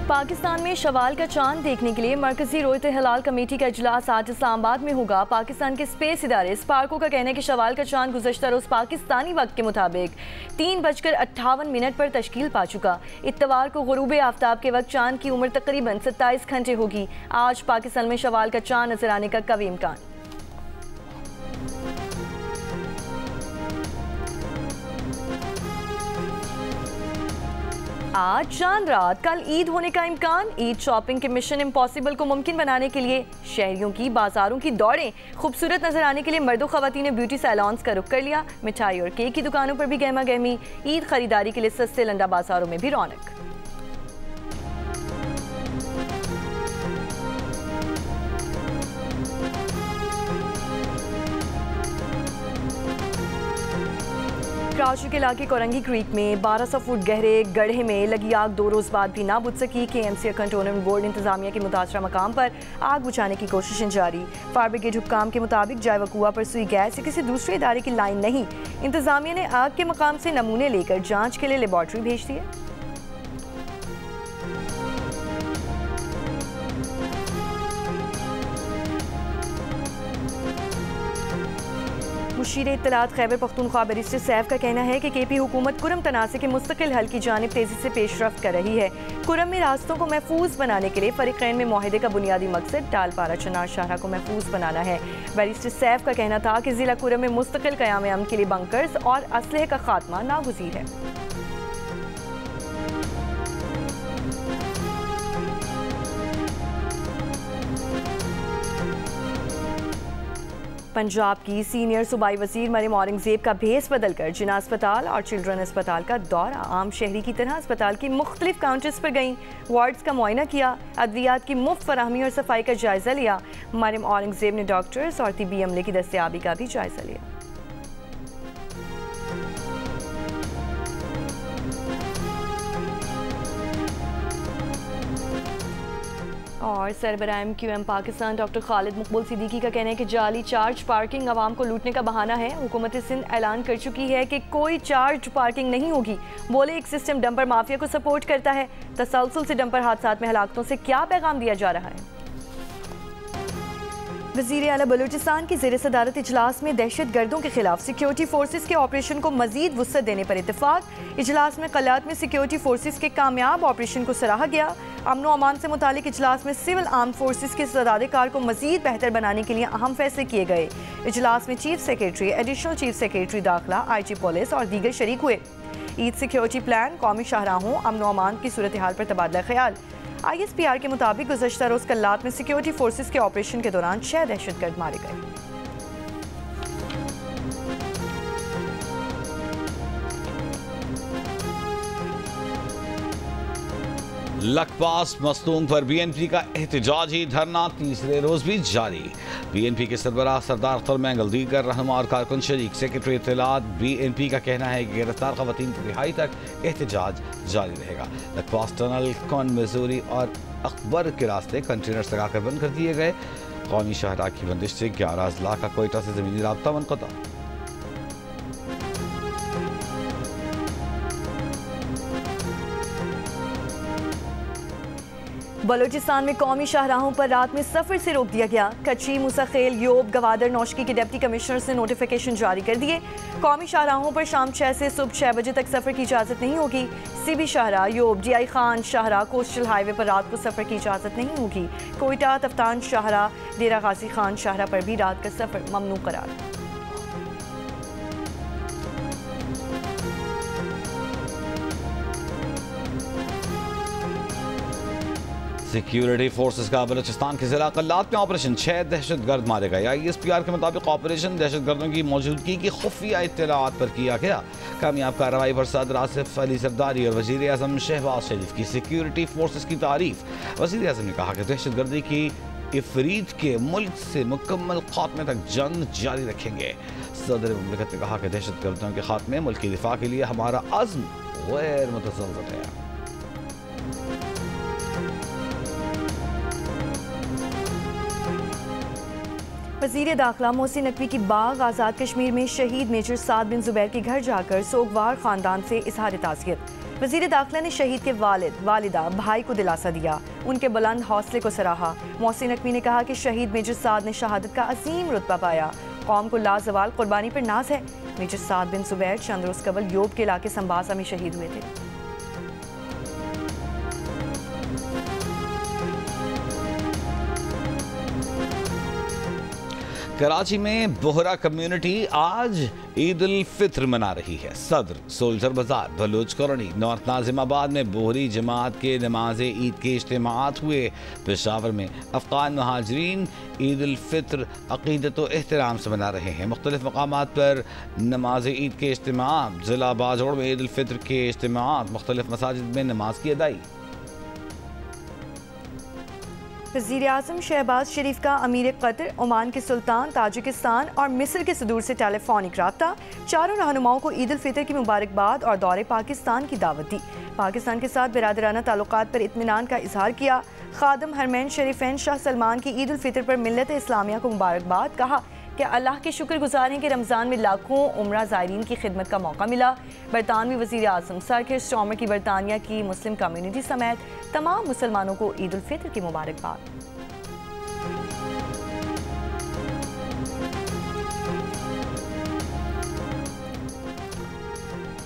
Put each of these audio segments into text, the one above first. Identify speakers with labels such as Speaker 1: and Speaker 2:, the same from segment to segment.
Speaker 1: पाकिस्तान में शवाल का चांद देखने के लिए मरकजी रोयत हिलाल कमेटी का इजलास आज इस्लामाबाद में होगा। पाकिस्तान के स्पेस इदारे स्पार्को का कहना है कि शवाल का चांद गुज़श्ता रोज़ पाकिस्तानी वक्त के मुताबिक 3:58 पर तश्कील पा चुका। इत्तवार को गुरूब आफ्ताब के वक्त चांद की उम्र तकरीबन 27 घंटे होगी। आज पाकिस्तान में शवाल का चांद नजर आने का कवी इम्कान। आज चांद रात, कल ईद होने का इम्कान। ईद शॉपिंग के मिशन इम्पॉसिबल को मुमकिन बनाने के लिए शहरियों की बाजारों की दौड़ें। खूबसूरत नजर आने के लिए मर्दों खवातीन ने ब्यूटी सैलॉन्स का रुख कर लिया। मिठाई और केक की दुकानों पर भी गहमा गहमी। ईद खरीदारी के लिए सस्ते लंडा बाजारों में भी रौनक। कराची के इलाके कोरंगी क्रीक में 1200 फुट गहरे गड्ढे में लगी आग 2 रोज बाद भी ना बुझ सकी। KMC कंटोनमेंट बोर्ड इंतजामिया के मुतासरा मकाम पर आग बुझाने की कोशिशें जारी। फायर ब्रिगेड हुक्काम के मुताबिक जाय वकुआ पर सुई गैस या किसी दूसरे इदारे की लाइन नहीं। इंतजामिया ने आग के मकाम से नमूने लेकर जांच के लिए लेबॉर्ट्री भेज दी है। मुशीर इत्तलात खैबर पख्तूनख्वा बैरिस्टर सैफ का कहना है कि KP हुकूमत कुरम तनाज़े के मुस्तकिल हल की जानिब तेज़ी से पेशरफ्त कर रही है। कुरम में रास्तों को महफूज बनाने के लिए फरीक़ैन में मुआहदे का बुनियादी मकसद टालपारा चनार शाहरा को महफूज बनाना है। बैरिस्टर सैफ का कहना था कि ज़िला कुरम में मुस्तकिल क़याम अमन के लिए बंकर्स और असलहे का खात्मा नागुज़ीर है। पंजाब की सीनियर सूबाई वजीर मरियम औरंगजेब का भेस बदलकर जिना अस्पताल और चिल्ड्रन अस्पताल का दौरा। आम शहरी की तरह अस्पताल की मुख्तलिफ काउंटर्स पर गईं, वार्ड्स का मुआयना किया, अद्वियात की मुफ्त फराहमी और सफाई का जायजा लिया। मरियम औरंगजेब ने डॉक्टर्स और तिब्बी अमले की दस्तयाबी का भी जायजा लिया। और सरबराह MQM पाकिस्तान डॉक्टर खालिद मकबूल सिद्दीकी का कहना है कि जाली चार्ज पार्किंग आवाम को लूटने का बहाना है। हुकूमत सिंध ऐलान कर चुकी है कि कोई चार्ज पार्किंग नहीं होगी। बोले एक सिस्टम डंपर माफिया को सपोर्ट करता है। तसलसल से डंपर हादसात में हलाकतों से क्या पैगाम दिया जा रहा है। वज़ीर आला बलूचिस्तान की ज़ेर सदारत इजलास में दहशत गर्दों के खिलाफ सिक्योरिटी फोर्सेस के ऑपरेशन को मजीद वुसअत देने पर इत्तेफाक। इजलास में कलात में सिक्योरिटी फोर्सेस के कामयाब ऑपरेशन को सराहा गया। अमन व अमान से मुतालिक इजलास में सिविल आर्म फोर्सेस के सदारकार को मजीद बेहतर बनाने के लिए अहम फैसले किए गए। इजलास में chief secretary, additional chief secretary दाखिला, IG पुलिस और दीगर शरीक हुए। ईद सिक्योरिटी प्लान, कौमी शाहराहों, अमन व अमान की सूरत हाल पर तबादला ख्याल। ISPR के मुताबिक गुज़श्ता रोज़ कल्लात में सिक्योरिटी फोर्सेस के ऑपरेशन के दौरान 6 दहशतगर्द मारे गए।
Speaker 2: लखपास मस्तूंग पर BNP का एहतजाजी धरना तीसरे रोज भी जारी। BNP के सरबराह सरदार अख्तर मैंगल, दीगर रहनुमा और कारकुन शरीक। सेक्रेटरी इत्तलात BNP का कहना है कि गिरफ्तार खवातीन की रिहाई तक एहतजाज जारी रहेगा। लखपास टनल, कौन मिजूरी और अकबर के रास्ते कंटेनर्स लगाकर बंद कर दिए गए। कौमी शाहरा की बंदिश से 11 अजला का कोयटा से ज़मीनी राब्ता मुनक़ता।
Speaker 1: बलूचिस्तान में कौमी शाहराहों पर रात में सफर से रोक दिया गया। कच्ची, मुसाखेल, योब, गवादर, नौशकी के डिप्टी कमिश्नर्स ने नोटिफिकेशन जारी कर दिए। कौमी शाहराहों पर शाम 6 से सुबह 6 बजे तक सफर की इजाज़त नहीं होगी। CB शाहरा, योब, DI खान शाहरा, कोस्टल हाईवे पर रात को सफर की इजाज़त नहीं होगी। कोयटा, तफ्तान शाहरा, डेरा गाजी खान शाहरा पर भी रात का सफर ममनू करार।
Speaker 2: सिक्योरिटी फोर्सेस का बलूचिस्तान के जिला कल्लात में ऑपरेशन, 6 दहशतगर्द मारे गए। ISPR के मुताबिक ऑपरेशन दहशतगर्दों की मौजूदगी की खुफिया इत्तलात पर किया गया। कामयाब कार्रवाई पर सदर आसिफ अली जरदारी और वज़ीर आज़म शहबाज शरीफ की सिक्योरिटी फोर्सेस की तारीफ। वज़ीर आज़म ने कहा कि दहशतगर्दी की इफरीत के मुल्क से मुकम्मल खात्मे तक जंग जारी रखेंगे। सदर मुमलिकत ने कहा कि दहशतगर्दों के खात्मे, मुल्क की दिफा के लिए हमारा अज़्म गैर मुतज़लज़ल है।
Speaker 1: वज़ीर दाखिला मोहसिन नकवी की बाग आज़ाद कश्मीर में शहीद मेजर साद बिन जुबैर के घर जाकर सोगवार ख़ानदान से इज़हार ताज़ियत। वज़ीर दाखिला ने शहीद के वालिद, वालिदा, भाई को दिलासा दिया, उनके बुलंद हौसले को सराहा। मोहसिन नकवी ने कहा कि शहीद मेजर साद ने शहादत का अजीम रुतबा पाया, कौम को लाजवाल कुर्बानी पर नाज है। मेजर साद बिन जुबैर चंद रोज कबल योब के इलाके संबासा में शहीद हुए थे।
Speaker 2: कराची में बोहरा कम्युनिटी आज ईद उल फित्र मना रही है। सदर, सोल्जर बाजार, बलूच कॉलोनी, नॉर्थ नाजिमाबाद में बोहरी जमात के नमाज ईद के इज्तिमात हुए। पेशावर में अफगान महाजरीन ईद उल फित्र अकीदत व एहतराम से मना रहे हैं। मुख्तलिफ मकामात पर नमाज ईद के इज्तिमात, जिला बाजोड़ में ईद उल फित्र के इज्तिमात, मुख्तलिफ मसाजिद में नमाज की अदाई।
Speaker 1: वज़ीर आज़म शहबाज शरीफ का अमीर कतर, ओमान के सुल्तान, ताजिकिस्तान और मिस्र के सदूर से टेलीफोनिक रब्ता। चारों रहनुमाओं को ईद उल फितर की मुबारकबाद और दौरे पाकिस्तान की दावत दी। पाकिस्तान के साथ बिरादराना ताल्लुकात पर इत्मीनान का इजहार किया। खादम हरमैन शरीफैन शाह सलमान की ईद उल फितर पर मिल्लत इस्लामिया को मुबारकबाद। कहा कि अल्लाह के शुक्रगुजार हैं कि रमज़ान में लाखों उम्रा ज़ायरीन की खिदमत का मौका मिला। बरतानवी वज़ीर आज़म सर किर स्टार्मर की बरतानिया की मुस्लिम कम्युनिटी समेत तमाम मुसलमानों को ईद उल फितर की मुबारकबाद।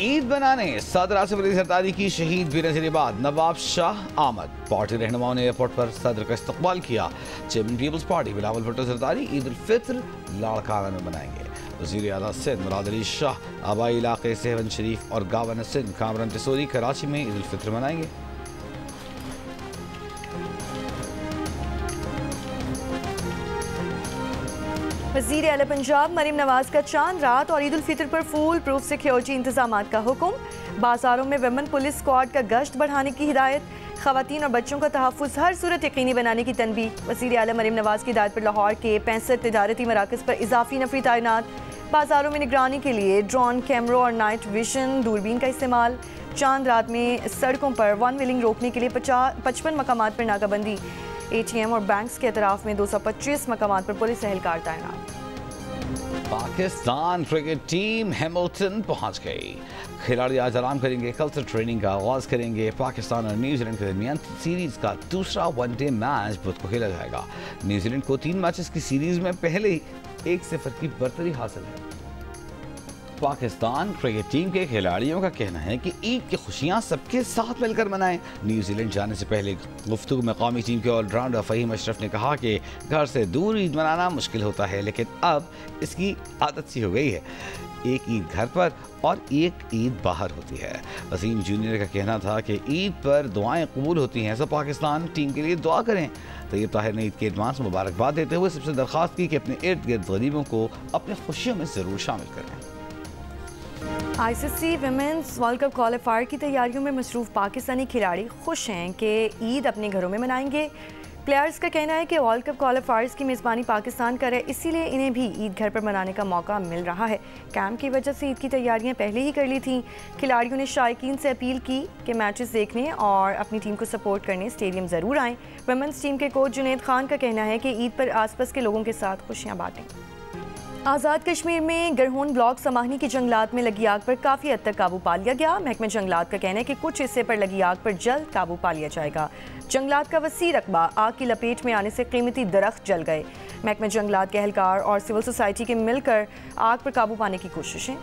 Speaker 2: ईद बनाने सदर आसिफ अली जरदारी की शहीद बेनज़ीराबाद नवाब शाह आमद। पार्टी रहनुमाओं ने एयरपोर्ट पर सदर का इस्तकबाल किया। Chairman Peoples Party Bilawal Bhutto Zardari Eid ul Fitr Larkana में मनाएंगे। वज़ीर आला सिंध मुराद अली शाह आबाई इलाके सेवन शरीफ और गावन सिंध कामरान टिसोरी कराची में ईद उल फित्र मनाएंगे।
Speaker 1: वज़ीर आला पंजाब मरीम नवाज का चांद रात और ईद उल फितर पर फुल प्रूफ सिक्योरिटी इंतजाम का हुक्म। बाजारों में वुमेन पुलिस स्क्वाड का गश्त बढ़ाने की हिदायत। खवातीन और बच्चों का तहफ़्फ़ुज़ हर सूरत यकीनी बनाने की तनबीह। वज़ीर आला मरीम नवाज की हिदायत पर लाहौर के 65 तिजारती मराकज़ पर इजाफी नफरी तैनात। बाजारों में निगरानी के लिए ड्रोन कैमरों और नाइट विजन दूरबीन का इस्तेमाल। चांद रात में सड़कों पर वन व्हीलिंग रोकने के लिए 55 मकामात पर नाकाबंदी। ATM और बैंक्स के अतराफ में 225 मकामात पर पुलिस एहलकार तैनात।
Speaker 2: पाकिस्तान क्रिकेट टीम हैमिल्टन पहुंच गई। खिलाड़ी आज आराम करेंगे, कल से ट्रेनिंग का आगाज करेंगे। पाकिस्तान और न्यूजीलैंड के दरमियान सीरीज का दूसरा वनडे मैच बुध को खेला जाएगा। न्यूजीलैंड को 3 मैचेस की सीरीज में पहले ही 1-0 की बर्तरी हासिल है। पाकिस्तान क्रिकेट टीम के खिलाड़ियों का कहना है कि ईद की खुशियां सबके साथ मिलकर मनाएं। न्यूजीलैंड जाने से पहले गुफ्तगू में कौमी टीम के ऑलराउंडर फ़हीम अशरफ ने कहा कि घर से दूर ईद मनाना मुश्किल होता है, लेकिन अब इसकी आदत सी हो गई है। एक ईद घर पर और एक ईद बाहर होती है। वसीम जूनियर का कहना था कि ईद पर दुआएं कबूल होती हैं, सब पाकिस्तान टीम के लिए दुआ करें। तैयब ताहिर ने ईद के एडवांस मुबारकबाद देते हुए सबसे दरख्वास्त की कि अपने इर्द गिर्द गरीबों को अपनी खुशियों में ज़रूर शामिल करें।
Speaker 1: ICC women's world cup qualifier की तैयारियों में मसरूफ पाकिस्तानी खिलाड़ी खुश हैं कि ईद अपने घरों में मनाएंगे। प्लेयर्स का कहना है कि वर्ल्ड कप क्वालिफायर्स की मेज़बानी पाकिस्तान करे, इसीलिए इन्हें भी ईद घर पर मनाने का मौका मिल रहा है। कैंप की वजह से ईद की तैयारियां पहले ही कर ली थीं। खिलाड़ियों ने शायकीन से अपील की कि मैचेस देखने और अपनी टीम को सपोर्ट करने स्टेडियम ज़रूर आएँ। वुमेंस टीम के कोच जुनैद खान का कहना है कि ईद पर आसपास के लोगों के साथ खुशियाँ बांटें। आज़ाद कश्मीर में गरहोन ब्लॉक समाहनी की जंगलात में लगी आग पर काफ़ी हद तक काबू पा लिया गया। महकमे जंगलात का कहना है कि कुछ हिस्से पर लगी आग पर जल्द काबू पा लिया जाएगा। जंगलात का वसी रकबा आग की लपेट में आने से कीमती दरख्त जल गए। महकमे जंगलात के एहलकार और सिविल सोसाइटी के मिलकर आग पर काबू पाने की कोशिशें।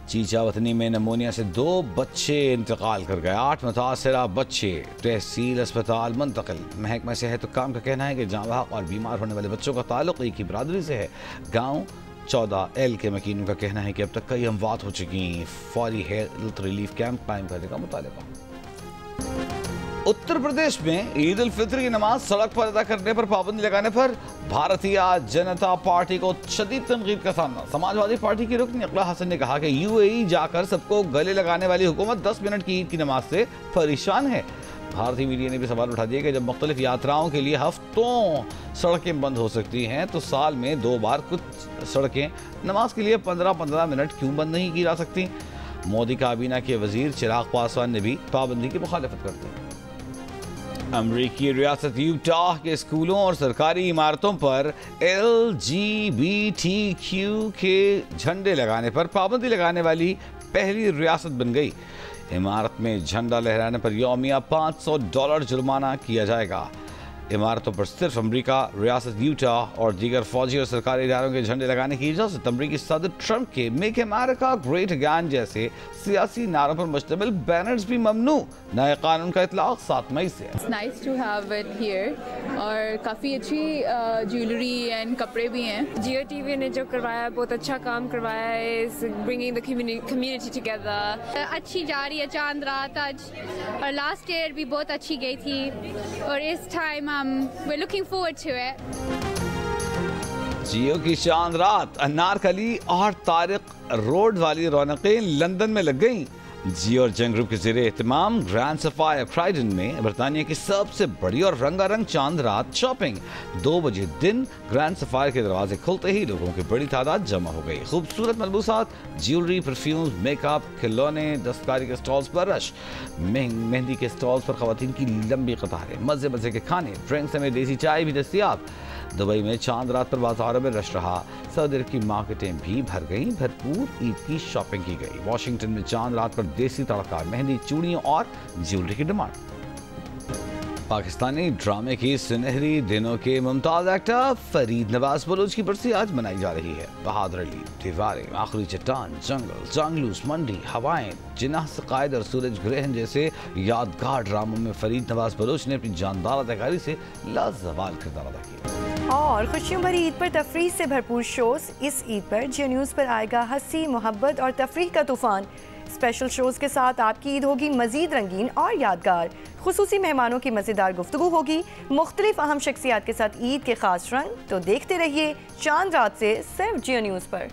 Speaker 2: चीचा वतनी में नमूनिया से 2 बच्चे इंतकाल कर गए। 8 मुतासरा बच्चे तहसील अस्पताल मुंतकिल। महकमा सेहत हुक्काम का कहना है कि जाँबाक और बीमार होने वाले बच्चों का ताल्लुक एक ही बरादरी से है। गाँव 14L के मकीनों का कहना है कि अब तक कई अमवात हो चुकी। फौरी हेल्थ रिलीफ कैंप कायम करने का मुतालबा। उत्तर प्रदेश में ईद उल फित्र की नमाज सड़क पर अदा करने पर पाबंदी लगाने पर भारतीय जनता पार्टी को शदीद तनकीद का सामना। समाजवादी पार्टी की रुकन इकरा हसन ने कहा कि UAE जाकर सबको गले लगाने वाली हुकूमत 10 मिनट की ईद की नमाज से परेशान है। भारतीय मीडिया ने भी सवाल उठा दिया कि जब मुख्तलिफ यात्राओं के लिए हफ्तों सड़कें बंद हो सकती हैं तो साल में 2 बार कुछ सड़कें नमाज के लिए 15-15 मिनट क्यों बंद नहीं की जा सकती। मोदी काबीना के वजीर चिराग पासवान ने भी पाबंदी की मुखालफत कर दी। अमरीकी रियासत यूटाह के स्कूलों और सरकारी इमारतों पर LGBTQ के झंडे लगाने पर पाबंदी लगाने वाली पहली रियासत बन गई। इमारत में झंडा लहराने पर यौमिया $500 जुर्माना किया जाएगा। इमारतों पर सिर्फ अमेरिका, रियासत यूटा और दीगर फौजी और सरकारी इदारों के झंडे लगाने की इजाजत। अमेरिकी सदर ट्रंप के मेक अमेरिका ग्रेट अगेन जैसे सियासी नारों पर मुश्तमिल बैनर्स भी ममनू। नए कानून का इतलाक 7 मई से है।
Speaker 3: Nice to have it here और काफ़ी अच्छी ज्वेलरी एंड कपड़े भी हैं।
Speaker 4: जियो टीवी ने जो करवाया बहुत अच्छा काम करवाया है, is bringing the community together.
Speaker 5: अच्छी जा रही है चांद रात आज, और लास्ट ईयर भी बहुत अच्छी गई थी और इस time we're looking forward to it.
Speaker 2: जियो की चांद रात, अनारकली और तारिक रोड वाली रौनकें लंदन में लग गईं। जियो और जंग ग्रुप के ज़रिए एहतमाम ग्रैंड सफायर क्राइडन में बरतानिया की सबसे बड़ी और रंगारंग चांद रात शॉपिंग। 2 बजे दिन ग्रैंड सफायर के दरवाजे खुलते ही लोगों की बड़ी तादाद जमा हो गई। खूबसूरत मलबूसात, ज्वेलरी, परफ्यूम्स, मेकअप, खिलौने, दस्तकारी के स्टॉल्स पर रश। मेहंदी के स्टॉल्स पर खवातीन की लंबी कतारें, मज़े मज़े के खाने, ड्रिंक समेत देसी चाय भी दस्तियाब। दुबई में चांद रात पर बाजारों में रश रहा। सऊदी अरब की मार्केटें भी भर गईं। भरपूर ईद की शॉपिंग की गई। वाशिंगटन में चांद रात पर देसी तड़का, मेहंदी, चूड़ियों और ज्वेलरी की डिमांड। पाकिस्तानी ड्रामे की सुनहरी दिनों के मुमताज एक्टर फरीद नवाज बलूच की बरसी आज मनाई जा रही है। बहादुर अली, दीवारें, आखिरी चट्टान, जंगल, जांगलूस, मंडी, हवाएं, जिनाह से कायद और सूरज ग्रहण जैसे यादगार ड्रामों में फरीद नवाज बलूच ने अपनी जानदार अदाकारी से लाजवाब किरदार अदा किया।
Speaker 1: और खुशियों भरी ईद पर तफरीह से भरपूर शोज। इस ईद पर जियो न्यूज़ पर आएगा हंसी, मोहब्बत और तफरीह का तूफान। स्पेशल शोज के साथ आपकी ईद होगी मजीद रंगीन और यादगार। खुसूसी मेहमानों की मज़ेदार गुफ्तगू होगी। मुख्तलिफ अहम शख्सियात के साथ ईद के खास रंग। तो देखते रहिए चांद रात से सिर्फ जियो न्यूज़ पर।